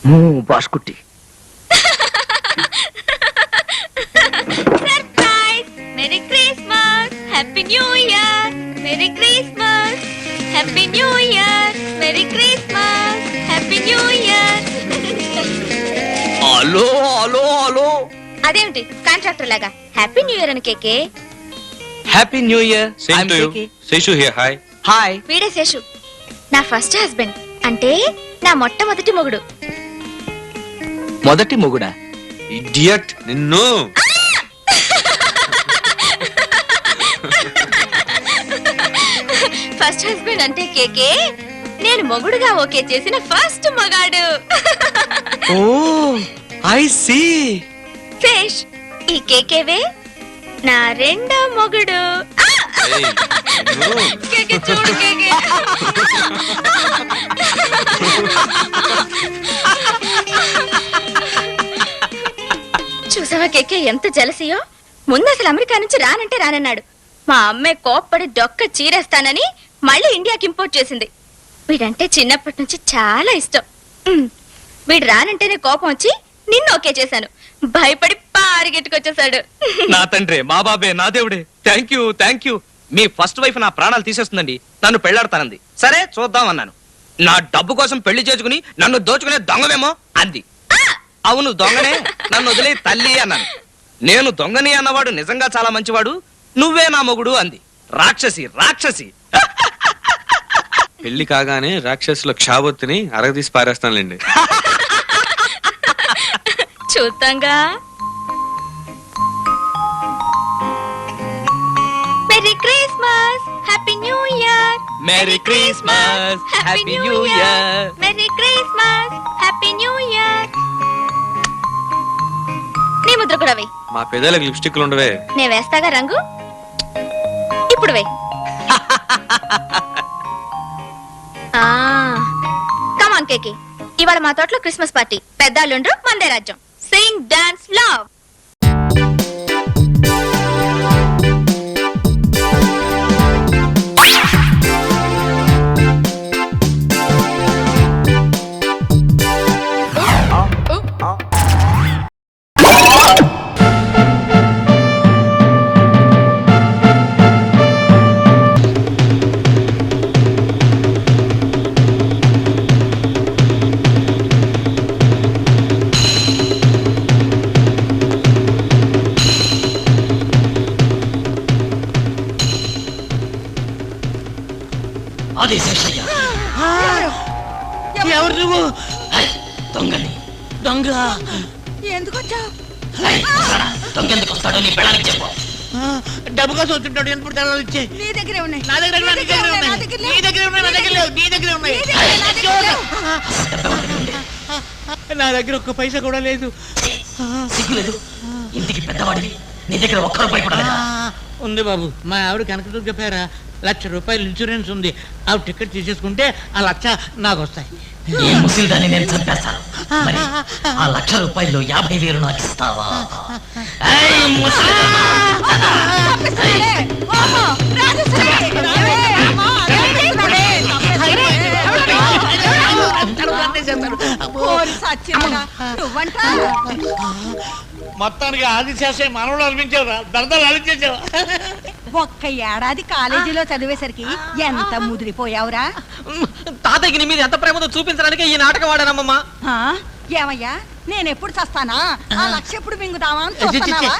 బాస్కుట్టి. Surprise! Merry Christmas, happy new year. Merry Christmas, happy new year. Merry Christmas, happy new year. Hello hello hello, అదేమిటి contractor లాగా happy new year అని కేకే? Happy new year. Same to you. Seshu here. Hi. Hi. వీడే శేషు, నా first husband, అంటే నా మొట్టమొదటి మొగుడు. మొదటి మొగుడా? Idiot. నిన్ను. ఫస్ట్ హస్బెండ్ అంటే కేకే, నేను మొగుడుగా ఓకే చేసిన ఫస్ట్ మగాడు. ఓ ఐ సీ. శేష్, ఈ కేకేవే నా రెండో మొగుడు. Hey, నిన్ను. కేకే చూడు కేకే. చూసావా కేకే ఎంత జలసియో? ముందు అసలు అమెరికా నుంచి రానంటే రానన్నాడు. మా అమ్మాయి కోప్పడి డొక్క చీరేస్తానని మళ్ళీ ఇండియాకి ఇంపోర్ట్ చేసింది. వీడంటే చిన్నప్పటి నుంచి చాలా ఇష్టం. వీడు రానంటేనే కోపం వచ్చి నిన్ను ఓకే చేశాను. భయపడి పారిగెట్టుకొచ్చేసాడు. నా తండ్రి, మా బాబే, నా దేవుడే. Thank you. Me first wife నా ప్రాణాలు తీసేస్తుందండి, నన్ను పెళ్లాడతానంది. సరే చూద్దాం అన్నాను. నా డబ్బు కోసం పెళ్లి చేసుకుని నన్ను దోచుకునే దొంగవేమో అంది. అవును దొంగనే, నన్ను వదిలే తల్లి అన్నాను. నేను దొంగని అన్నవాడు నిజంగా చాలా మంచివాడు, నువ్వే నా మొగుడు అంది. రాక్షసి. పెళ్లి కాగానే రాక్షసుల క్షాబొత్తిని అరగదీసి పారేస్తానులేండి. చూద్దాంగా. Merry Christmas, happy new year. Merry Christmas, happy new year. Merry Christmas, happy new year. నీ ముద్ర కూడా వేయి. మా పెదాలకు లిప్స్టిక్లు ఉండవే. నేను వేస్తాగా రంగు. ఇప్పుడు వేయి. కమాన్ కేకి, ఇవాళ మా తోటలో క్రిస్మస్ పార్టీ. పెద్దాళ్ళుండ్రు, మందే రాజ్యం. Singh, dance, love. అదే శేషయ్య. ఎవరు నువ్వు? దొంగని. దొంగ ఎందుకు వచ్చావు? దొంగ ఎందుకు వస్తాడో నీ పెళ్ళానికి చెప్పు. డబ్బు కోసం వచ్చింటాడు. ఎప్పుడు తెల్లాలి ఇచ్చే. నీ దగ్గరే ఉన్నాయి. నా దగ్గర ఉన్నాయి. నీ దగ్గర ఉన్నాయి. నీ దగ్గర ఉన్నాయి. నా దగ్గర లేవు. నీ దగ్గర ఉన్నాయి. నా దగ్గర ఒక్క పైసా కూడా లేదు. సిగ్గులేదు. ఇంటికి పెద్దవాడివి, నీ దగ్గర ఒక్క రూపాయి కూడా లేదా? ఉంది బాబు. మా ఆవిడ కనకదుర్గ పేర ₹1,00,000 ఇన్సూరెన్స్ ఉంది. ఆవిడ టికెట్ తీసేసుకుంటే ఆ 1,00,000 నాకు వస్తాయి. ఈ ముసిల్దాన్ని నేను చంపేస్తాను. మరి ఆ ₹1,00,000 50,000 నాకు ఇస్తావా? ఏయ్ ముసిల్దానా! మొత్తానికి ఆదిశాసే మనవడు అనిపించావురా. దర్దాలు అనిపించావు. ఒక్క ఏడాది కాలేజీలో చదివేసరికి ఎంత ముదిరిపోయావురా. తాతయ్యకి నీ మీద ఎంత ప్రేమతో చూపించడానికి ఈ నాటకం వాడానమ్మా. ఆ? ఏమయ్యా, నేనెప్పుడు చస్తానా? ఆ 1,00,000 ఎప్పుడు మింగుతావా అని చూస్తున్నావా?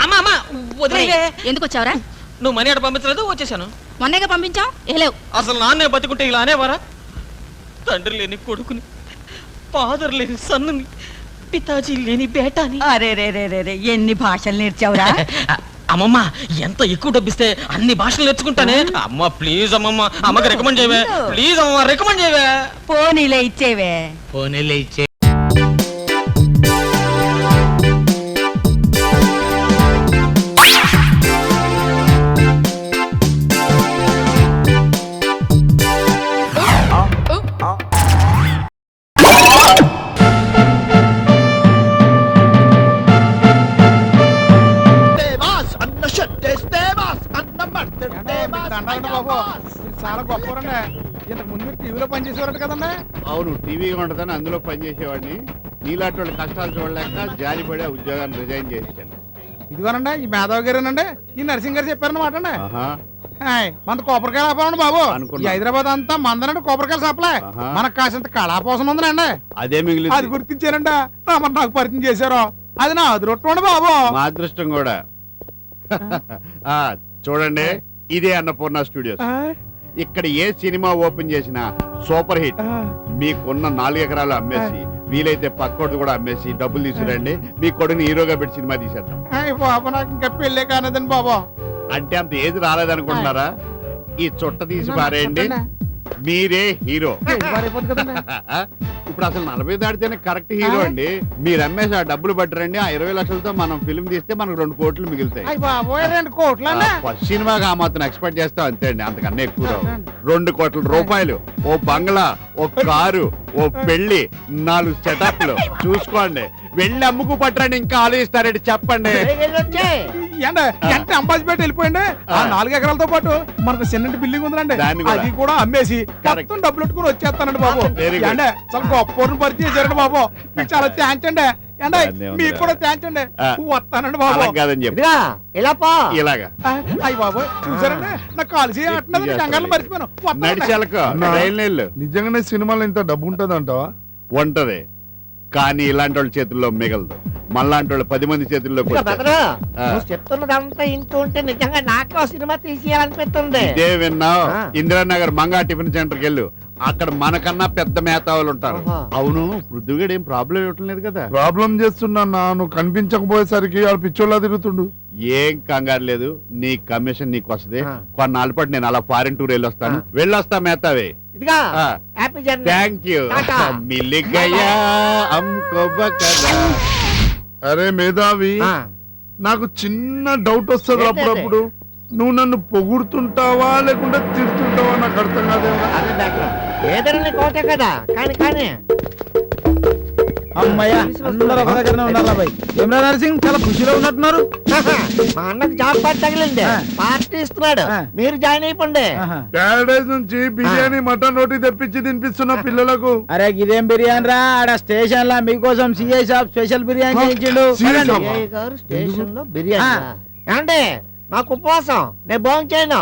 అమ్మా వదిలే. ఎందుకు వచ్చావురా? నువ్వు మనీ అటు పంపించలేదు, వచ్చేసాను. మొన్నగా పంపించావు, ఏలేవు. అసలు నాన్నే బతుకుంటే ఇలా అనేవారా? తండ్రి లేని కొడుకుని, ఫాదర్ లేని సన్నుని, పితాజీ లేని బేటాని. అరే రే రే రే రే, ఎన్ని భాషలు నేర్చావురా? అమ్మమ్మ, ఎంత ఎక్కువ డబ్బిస్తే అన్ని భాషలు నేర్చుకుంటానే. అమ్మ ప్లీజ్ అమ్మమ్మ, అమ్మకి రికమెండ్ చేయవే. ప్లీజ్ అమ్మమ్మ, రికమెండ్ చేయవే. పోనీలే ఇచ్చేవే. పోనీలే ఇచ్చే. చాలా గొప్ప ఇంతకు ముందు టీవీలో టీవీలో పనిచేసేవారట కదండి. అవును, టీవీగా ఉంటుందని అందులో పనిచేసేవాడిని. నీలాంటి వాళ్ళ కష్టాలు చూడలేక జాలిపడి ఆ ఉద్యోగాన్ని రిజైన్ చేశాను. ఇదిగోనండి ఈ మేధావి గారేనండి, ఈ నరసింగ్ గారు చెప్పారన్నమాట అండి. ఆహా, మన కొబ్బరికాయలు ఆపండి బాబు. అనుకున్నా. ఈ హైదరాబాద్ అంతా మందనండి కొబ్బరికాయలు సప్లై. ఆహా. మనకు కాసింత కళాపోసం ఉందండి. అదే అది మిగిలింది. గుర్తించారండి, మరి నాకు పరిచయం చేశారు. అది నా అదృష్టం బాబు. మా అదృష్టం కూడా. ఆ చూడండి, ఇదే అన్నపూర్ణ స్టూడియోస్. ఇక్కడ ఏ సినిమా ఓపెన్ చేసినా సూపర్ హిట్. మీకున్న 4 ఎకరాలు అమ్మేసి, వీలైతే పక్కోడు కూడా అమ్మేసి డబ్బులు తీసుకురండి. మీ కొడుకుని హీరోగా పెట్టి సినిమా తీసేద్దాం. బాబు నాకు ఇంకా పెళ్ళే కానదండి బాబు. అంటే అంత ఏది రాలేదనుకుంటున్నారా? ఈ చుట్ట తీసి పారేయండి, మీరే హీరో. ఇప్పుడు అసలు 40 దాటితేనే కరెక్ట్ హీరో అండి. మీరు అమ్మేసి ఆ డబ్బులు పట్టరండి, ఆ 20 లక్షలతో మనం ఫిల్మ్ తీస్తే మనకు 2 కోట్లు మిగులుతాయి. బాబు 2 కోట్ల ఫస్ట్ సినిమాకి ఆ మాత్రం ఎక్స్పెక్ట్ చేస్తాం అంతే అండి, అంతకన్నా ఎక్కువ రావు. 2 కోట్ల రూపాయలు, ఓ బంగ్లా, ఓ కారు, ఓ పెళ్లి, 4 సెటప్లు చూసుకోండి. వెళ్ళి అమ్ముకు పట్టరండి, ఇంకా ఆలోచిస్తారండి. చెప్పండి. ఎంత అంబాజీపేట వెళ్ళిపోయింది. ఆ 4 ఎకరాలతో పాటు మనకు సిమెంట్ బిల్డింగ్ ఉందండి, దాన్ని కూడా. అది కూడా అమ్మేసి Correct. మొత్తం డబ్బులు పెట్టుకుని వచ్చేస్తానండి బాబు. Very good. అంటే చాలా గొప్ప పరిచయం చేశారండి బాబు. మీకు చాలా థ్యాంక్స్ అండి. అంటే ధన్యవాదాలు. మీకు కూడా థ్యాంక్స్ అండి. వస్తానండి బాబు. అలా కాదని చెప్పి ఇలాగా అయ్యి బాబు చూసారండి, నాకు కాల్సి ఆడుతున్నది కంగారు మర్చిపోయాను. వస్తానండి. నడిచేలకు రైలు నీళ్ళు నిజంగానే సినిమాలో ఇంత డబ్బు ఉంటది అంటావా? ఉంటది, కానీ ఇలాంటి వాళ్ళ చేతుల్లో మిగలదు. మళ్ళాంటి వాళ్ళు 10 మంది చేతుల్లో చెప్తున్నదంతా ఇంటూ ఉంటే నిజంగా నాకే సినిమా తీసేయాలనిపిస్తుంది. ఇదే విన్నావు. ఇందిరానగర్ మంగా టిఫిన్ సెంటర్కి వెళ్ళు, అక్కడ మనకన్నా పెద్ద మేతావులు ఉంటారు. అవును, పృథ్వీగడ్ ఏం ప్రాబ్లం ఇవ్వటం లేదు కదా? ప్రాబ్లం చేస్తున్నా, నువ్వు కనిపించకపోయేసరికి వాడు పిచ్చోళ్ళ తిరుగుతుండు. ఏం కంగారు లేదు, నీ కమిషన్ నీకు వస్తుంది. కొన్నాళ్ళ పాటు నేను అలా ఫారిన్ టూర్ వెళ్ళొస్తాను. వెళ్ళొస్తా మేతావే. ఇదిగా హ్యాపీ జర్నీ. Thank you. మిల్ గయా హమ్కో బకరా. అరే మేధావి, నాకు చిన్న డౌట్ వస్తుంది అప్పుడప్పుడు. నువ్వు నన్ను పొగుడుతుంటావా లేకుంటే తిడుతుంటావా నాకు అర్థం కాదేమో. ఏదైనా కోటే కదా, కానీ కానీ అమ్మయ్యా, అందరూ ఒక దగ్గరనే ఉన్నారు బాయ్. ఏమరా నరసింగ్, చాలా ఖుషిలో ఉన్నట్టున్నారు. మా అన్నకు జాబ్ పార్టీ తగిలింది, పార్టీ ఇస్తున్నాడు, మీరు జాయిన్ అయిపోండి. ప్యారడైజ్ నుంచి బిర్యానీ మటన్ రోటీ తెప్పించి తినిపిస్తున్న పిల్లలకు. అరే ఇదేం బిర్యానీ రా, ఆడ స్టేషన్ లా మీకోసం సిఐ సాబ్ స్పెషల్ బిర్యానీ చేయించిండు. గారు స్టేషన్ లో బిర్యానీ ఏమండి? నాకు ఉపవాసం, నేను భోజనం చేయను.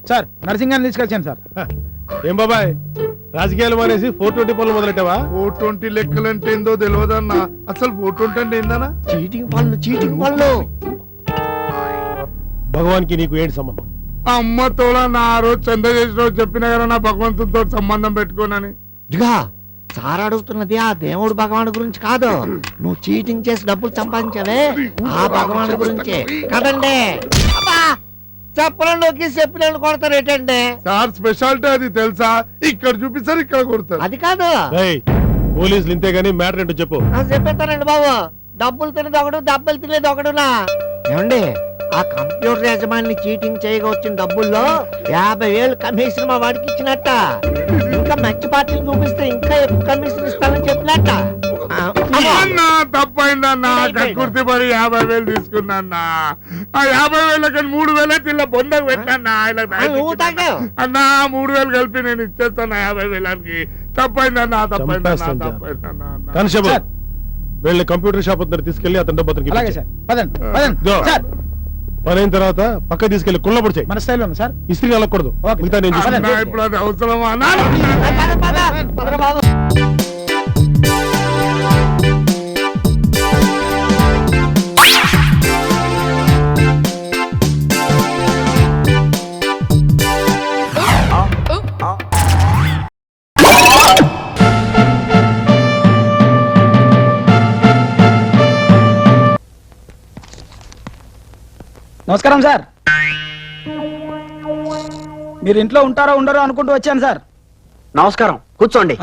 సార్ నర్సింగ్ గారిని తీసుకొచ్చాను సార్. ఏం బాబాయ్, రాజకీయాలు మానేసి 420 పనులు మొదలెట్టావా? 420 లెక్కలంటే ఏందో తెలియదన్నా. అసలు 420 అంటే ఏందన్నా? చీటింగ్ పనులు. భగవాన్కి నీకు ఏంటి సంబంధం? అమ్మతోలా నా రోజు చంద చేసిన రోజు చెప్పిన కదా నా భగవంతుడితో సంబంధం పెట్టుకోనని. ఇదిగా సార్ అడుగుతున్నది ఆ దేవుడు భగవాన్ గురించి కాదు, నువ్వు చీటింగ్ చేసి డబ్బులు సంపాదించావే ఆ భగవాన్ గురించే కదండి. చెప్పలంలోకి చెప్పినట్టు కొడతారు ఏంటండి? సార్ స్పెషాలిటీ అది తెలుసా? ఇక్కడ చూపిస్తారు, ఇక్కడ కొడతారు. అది కాదు, పోలీసులు ఇంతే గానీ మ్యాటర్ ఏంటో చెప్పు. చెప్పేస్తానండి బాబు. డబ్బులు తినేది ఒకడు, దెబ్బలు తినేది ఒకడునా. ఏమండి, ఆ కంప్యూటర్ యజమాని చీటింగ్ చేయగా వచ్చిన డబ్బుల్లో 50,000 కమిషన్ మా వాడికి ఇచ్చినట్ట. ఇంకా మంచి పార్టీని చూపిస్తే ఇంకా ఎక్కువ కమిషన్ ఇస్తానని చెప్పినట్ట. తప్పైందన్నా, కక్కుర్తి పడి 50,000 తీసుకున్నా. ఆ 50,000 కానీ 3,000 తిల్ల బొందకు పెట్టానా అన్నా. 3,000 కలిపి నేను ఇచ్చేస్తాను 50,000కి. తప్పైందన్నా, తప్పైందన్నా. వెళ్ళి కంప్యూటర్ షాప్ దగ్గర తీసుకెళ్లి అతని డబ్బు పని అయిన తర్వాత పక్క తీసుకెళ్లి కుళ్ళపడి మన స్టైల్ సార్. ఇస్త్రీ వెళ్ళకూడదు, మిగతా నేను చూసుకుంటా. ఇప్పుడు అది అవసరమా? నమస్కారం సార్. మీరు ఇంట్లో ఉంటారో ఉండరో అనుకుంటూ వచ్చాను సార్. నమస్కారం, కూర్చోండి.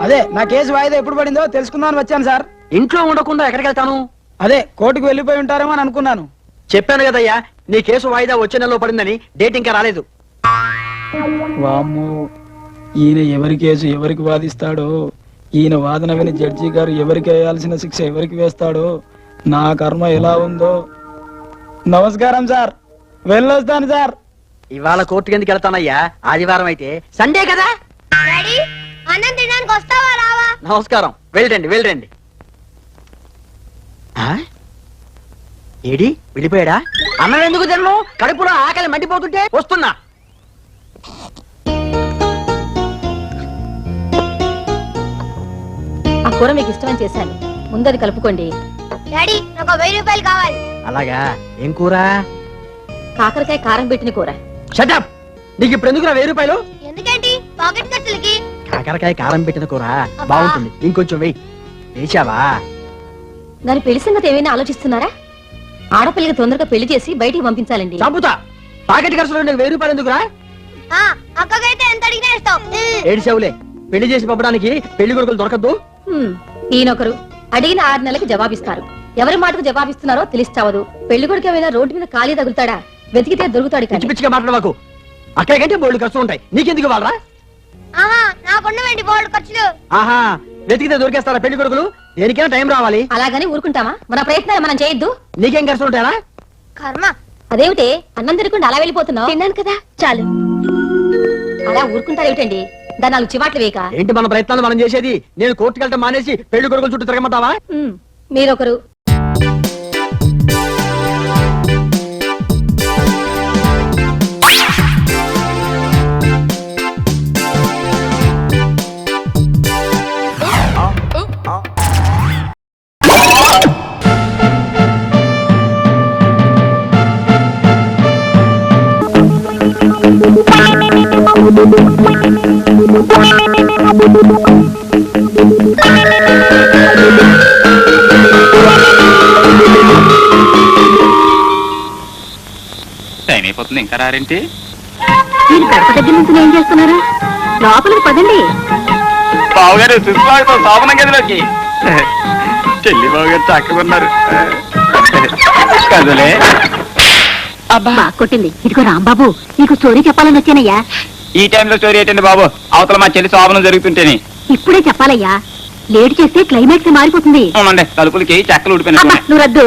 అదే నా కేసు వాయిదా ఎప్పుడు పడిందో తెలుసుకుందామని వచ్చాను సార్. ఇంట్లో ఉండకుండా ఎక్కడికి వెళ్తాను? అదే కోర్టుకు వెళ్ళిపోయి ఉంటారేమో అని అనుకున్నాను. చెప్పాను కదయ్యా, నీ కేసు వాయిదా వచ్చే నెలలో పడిందని. డేట్ ఇంకా రాలేదు. వామ్మో, ఈయన ఎవరి కేసు ఎవరికి వాదిస్తాడో ఈయన వాదన విని జడ్జి గారు ఎవరికి వేయాల్సిన శిక్ష ఎవరికి వేస్తాడో నా కర్మ ఎలా ఉందో. నమస్కారం సార్, వెళ్ళొస్తాను సార్. ఇవాళ కోర్టుకి ఎందుకు వెళ్తానయ్యా? ఆదివారం అయితే సండే కదా. అన్నం తినడానికి వస్తావా రావా? నమస్కారం, వెళ్ళండి వెళ్ళండి. ఆ? ఏడి వెళ్ళిపోయాడా? అన్నం ఎందుకు తిన్ను? కడుపులో ఆకలి మండిపోతుంటే వస్తున్నా. ఆ కూర మీకు ఇష్టమని చేశాను, ముందది కలుపుకోండి. డాడీ నాకు 1000 రూపాయలు కావాలి. అలాగా, ఏం కూర? కాకరకాయ కారం పెట్టిన కూర. షటప్! నీకు ఇప్పుడు ఎందుకు 1000 రూపాయలు? ఎందుకండి? పాకెట్ ఖర్చులకి. కాకరకాయ కారం పెట్టిన కూర బాగుంటుంది, ఇంకొంచెం వెయ్యి. వేసావా? దాని పెళ్లి సంగతి ఏమైనా ఆలోచిస్తున్నారా? ఆడపిల్లకి తొందరగా పెళ్లి చేసి బయటికి పంపించాలండి. చంపుతా! పాకెట్ ఖర్చులో నీకు 1000 రూపాయలు ఎందుకురా? అక్కగైతే ఎంత అడిగినా ఇస్తాం. ఏడిసావులే, పెళ్లి చేసి పంపడానికి పెళ్లి కొడుకులు దొరకద్దు. ఈయనొకరు అడిగిన 6 నెలలకు జవాబిస్తారు. ఎవరి మాటకు జవాబిస్తున్నారో తెలిస్తావదు. పెళ్లి కొడుకు ఏమైనా రోడ్డు మీద ఖాళీ తగులుతాడా? వెతికితే దొరుకుతాడు. పిచ్చి పిచ్చిగా మాట్లాడవాకు. అక్కడికంటే బోల్డ్ ఖర్చులు ఉంటాయి, నీకెందుకు వాళ్ళరా? ఆహా, వెతికితే దొరికేస్తారా పెళ్లి కొడుకులు? దేనికైనా టైం రావాలి. అలాగని ఊరుకుంటామా? మన ప్రయత్నాలు మనం చేయొద్దు. నీకేం ఖర్చులు ఉంటాయా? కర్మ. అదేమిటి అన్నం తినకుండా అలా వెళ్ళిపోతున్నావు? తిన్నాను కదా చాలు. అలా ఊరుకుంటారేమిటండి? దాని 4 చివాట్లు వేయక. ఏంటి మన ప్రయత్నాలు మనం చేసేది? నేను కోర్టుకు వెళ్ళటం మానేసి పెళ్లి కొడుకుల చుట్టూ తిరగమంటావా? మీరొకరు. టైం అయిపోతుంది, ఇంకా రారేంటి? మీరు గడప దగ్గర నుంచి ఏం చేస్తున్నారు? లోపలికి పదండి. బావగారు చూసుకోవాలి శోభనం గదిలోకి. చెల్లి బావగారు చక్కకున్నారు కదలే. బాగా కొట్టింది. ఇదిగో రాంబాబు, నీకు స్టోరీ చెప్పాలని వచ్చానయ్యా. ఈ టైంలో స్టోరీ ఏంటండి బాబు? అవతల మా చెల్లి శోభనం జరుగుతుంటేని. ఇప్పుడే చెప్పాలయ్యా, లేట్ చేస్తే క్లైమాక్స్ మారిపోతుంది. అవునండి, తలుపులకి చెక్కలు అబ్బా, ఊడిపోయినాయి. నువ్వు రద్దు.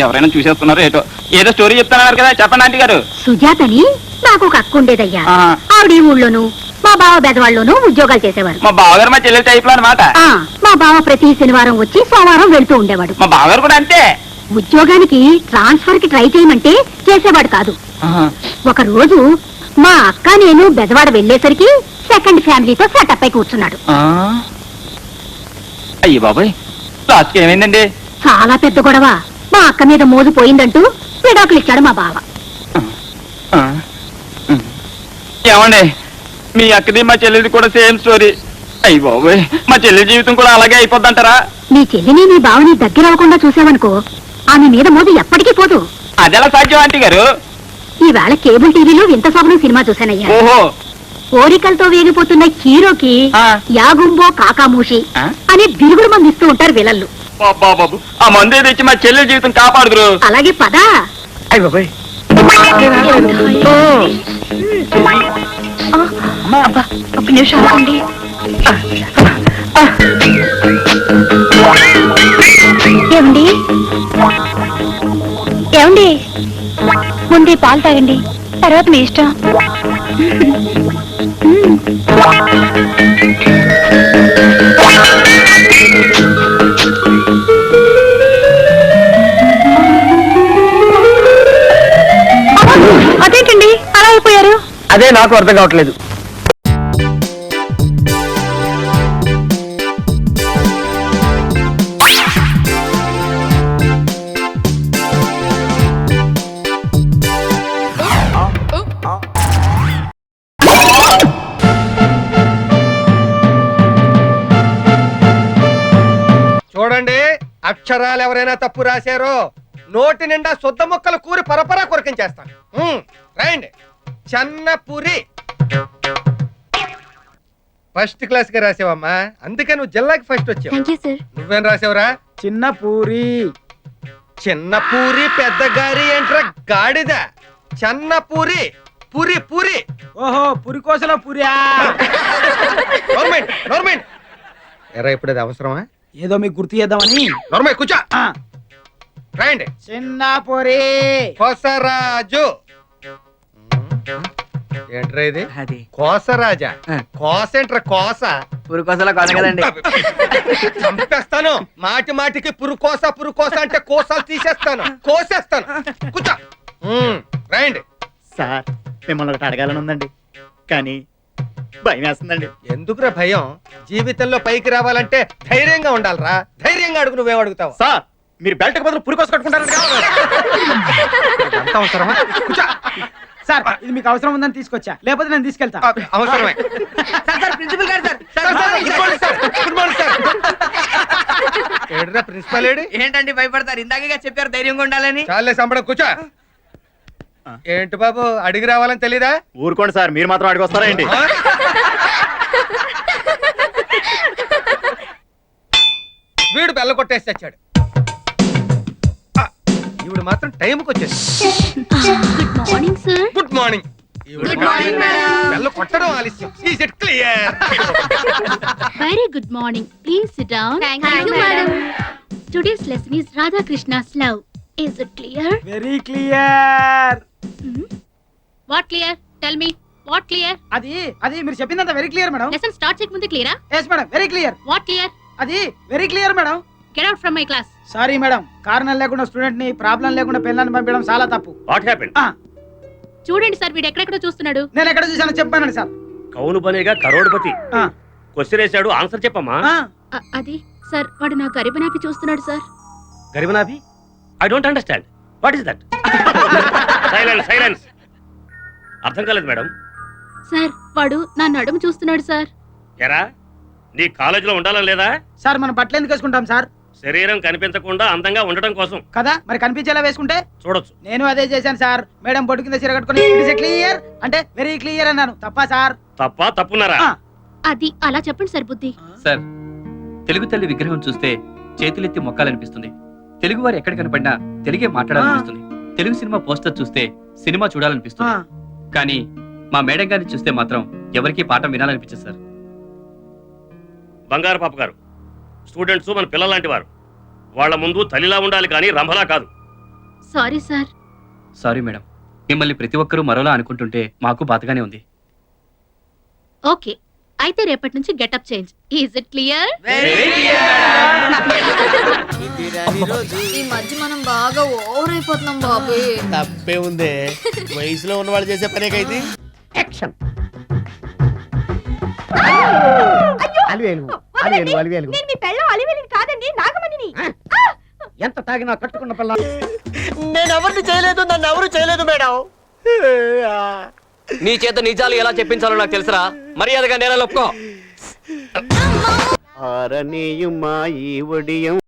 ఎవరైనా చూసేస్తున్నారు ఏటో. ఏదో స్టోరీ చెప్తున్నారు కదా, చెప్పండి ఆంటీ గారు. సుజాతని నాకు ఒక అక్క ఉండేదయ్యా. ఆ. ఆవిడ ఈ ఊళ్ళోను మా బావ బెదవాళ్ళలోనూ ఉద్యోగాలు చేసేవారు. మా బావగారు మా చెల్లెల టైప్ లో అనమాట. మా బావ ప్రతి శనివారం వచ్చి సోమవారం వెళ్తూ ఉండేవాడు. మా బావగారు కూడా అంతే. ఉద్యోగానికి ట్రాన్స్ఫర్ కి ట్రై చేయమంటే చేసేవాడు కాదు. ఒక రోజు మా అక్క నేను బెదవాడ వెళ్లేసరికి సెకండ్ ఫ్యామిలీతో సెటప్ అయి కూర్చున్నాడు. అయ్యి బాబాయ్, లాస్ట్ ఏమైందండి? చాలా పెద్ద గొడవ. మా అక్క మీద మోజు పోయిందంటూ విడాకులు ఇచ్చాడు మా బావ. ఏమండి, మీ అక్కది మా చెల్లెది కూడా సేమ్ స్టోరీ. అయ్యి బాబాయ్, మా చెల్లి జీవితం కూడా అలాగే అయిపోద్దంటారా? మీ చెల్లిని మీ బావని దగ్గర అవ్వకుండా చూసావనుకో, ఆమె మీద మోజు ఎప్పటికీ పోదు. అదెలా సాధ్యం ఆంటీ గారు? ఈవేళ కేబుల్ టీవీలో వింత శోభనం సినిమా చూశానయ్యా. ఓహో, కోరికలతో వేగిపోతున్న హీరోకి యాగుంబో కాకామూషి అనే బిరుగుడు మంది ఇస్తూ ఉంటారు విలన్లు. బాబు, ఆ మందు తెచ్చి మా చెల్లెల జీవితం కాపాడుదురు. అలాగే పదా. అయ్య బాబాయ్, ఒక నిమిషం ఆగండి. ఏమండి ఏమండి, ముందే పాలు తాగండి, తర్వాత మీ ఇష్టం. అదేంటండి అలా అయిపోయారు? అదే నాకు అర్థం కావట్లేదు. చూడండి, అక్షరాలు ఎవరైనా తప్పు రాశారో నోటి నిండా శుద్ధ ముక్కలు కూరి పరపరా కొరికించేస్తాను. రాయండి. చెన్నపురి. ఫస్ట్ క్లాస్ గా రాసావమ్మా, అందుకే నువ్వు జిల్లాకి ఫస్ట్ వచ్చావు. నువ్వేం రాసావురా? చిన్న పూరి. చిన్న పూరి పెద్ద గారి ఏంట్రా గాడిద? చెన్నపురి. పురి పురి. ఓహో, పురి కోసలో పురియా. గవర్నమెంట్ ఎరా ఇప్పుడు అది అవసరమా? ఏదో మీకు గుర్తు చేద్దామని. నోర్మై కూర్చో. ఆ, రండి. చిన్నపురి. కోసరాజు. ఏంట్రా ఇది? అది కోసరాజా? కోసేంట్రా కోస? పురుకోసలా కొన కదండి. చంపేస్తాను. మాటి మాటికి పురుకోస అంటే కోసాలు తీసేస్తాను, కోసేస్తాను. కూర్చో. రండి. సార్ మిమ్మల్ని ఒకటి అడగాలని ఉందండి, కానీ భయం వేస్తుందండి. ఎందుకురా భయం? జీవితంలో పైకి రావాలంటే ధైర్యంగా ఉండాలిరా. ధైర్యంగా అడుగు. నువ్వేం అడుగుతావు? సార్ మీరు బెల్ట్ బదులు పురుకోస కట్టుకుంటారండి. అంత అవసరమా? కూర్చో. సార్ ఇది మీకు అవసరం ఉందని తీసుకొచ్చా, లేకపోతే నేను తీసుకెళ్తా. అవసరమే. ప్రిన్సిపల్ గారు సార్. Good morning sir. ఏడ్రా ప్రిన్సిపల్ ఏడి? ఏంటండి భయపడతారు? ఇందాకగా చెప్పారు ధైర్యంగా ఉండాలని. చాలే సంబడం. కూర్చో. ఏంటి బాబు అడిగి రావాలని తెలీదా? ఊరుకోండి సార్, మీరు మాత్రం అడిగి వస్తారా ఏంటి? వీడు బెల్ల కొట్టేసి చచ్చాడు. ఈవిడ మాత్రం టైంకి వచ్చేసి. Good morning sir. Good morning. Good morning, madam. బెల్ల కొట్టడం ఆలస్యం. Is it clear? Very good morning. Please sit down. Thank you, madam. Today's lesson is Radha Krishna's love. Is it clear? Very clear. What clear? Tell me. What clear? అది అది మీరు చెప్పిందంత very clear madam. Lesson start చేయకముందే clear? Yes madam, very clear. What clear? అది very clear madam. Get out from my class. Sorry madam, కారణం లేకుండా student ని problem లేకుండా పిల్లల్ని పంపించడం చాలా తప్పు. What happen? చూడండి సార్, వీడు ఎక్కడెక్కడో చూస్తున్నాడు. నేను ఎక్కడ చూసానో చెప్పానండి సార్. కౌను బనేగా కరోడ్పతి. ఆ, క్వశ్చన్ వేసాడు, ఆన్సర్ చెప్పమ్మా. ఆ, అది సార్, వాడు నా గరిబనాపి చూస్తున్నాడు సార్. గరిబనాభి? I don't understand. What is that? Silence, silence. అర్థం కాలేదు మేడం. సార్ వాడు నా నడుము చూస్తున్నాడు సార్. ఎరా, నీ కాలేజీలో ఉండాలని లేదా? సార్ మనం బట్టలు ఎందుకు వేసుకుంటాం సార్? శరీరం కనిపించకుండా అందంగా ఉండటం కోసం కదా, మరి కనిపించేలా వేసుకుంటే. చూడొచ్చు. నేను అదే చేశాను సార్. మేడం బొట్టు కింద చీర కట్టుకుని క్లియర్ అంటే వెరీ క్లియర్ అన్నాను. తప్పా సార్? తప్ప తప్పున్నారా? ఆ, అది అలా చెప్పండి సార్ బుద్ధి. సార్, తెలుగు తల్లి విగ్రహం చూస్తే చేతులెత్తి మొక్కాలనిపిస్తుంది. తెలుగు వారు ఎక్కడ కనపడినా తెలుగే మాట్లాడాలనిపిస్తుంది. తెలుగు సినిమా పోస్టర్ చూస్తే సినిమా చూడాలనిపిస్తుంది. ఆ. కానీ మా మేడం గారిని చూస్తే మాత్రం ఎవరికీ పాఠం వినాలనిపించదు సార్. బంగారు పాప గారు, స్టూడెంట్స్ మన పిల్లల లాంటి వారు. వాళ్ళ ముందు తల్లిలా ఉండాలి కానీ రంభలా కాదు. Sorry sir. సారీ మేడం, మిమ్మల్ని ప్రతి ఒక్కరూ మరోలా అనుకుంటుంటే మాకు బాధగానే ఉంది. ఓకే, అయితే రేపటి నుంచి getup change. Is it clear? ఈ మధ్య మనం బాగా ఓవర్ అయిపోతున్నాం బాబు. తప్పే ఉందే, వయసులో ఉన్న వాళ్ళు చేసే పనేకైతే. యాక్షన్. అలివేలు. నేను మీ పెళ్ళం అలివేలిని కాదండి, నాగమణిని. ఎంత తాగినా కట్టుకున్న పిల్ల. నేను ఎవరిని చేయలేదు, నన్ను ఎవరు చేయలేదు మేడం. నీ చేత నిజాలు ఎలా చెప్పించాలో నాకు తెలుసురా. మర్యాదగా నేల ఒప్పుకో. ఆరనీయుమా ఈ ఒడియం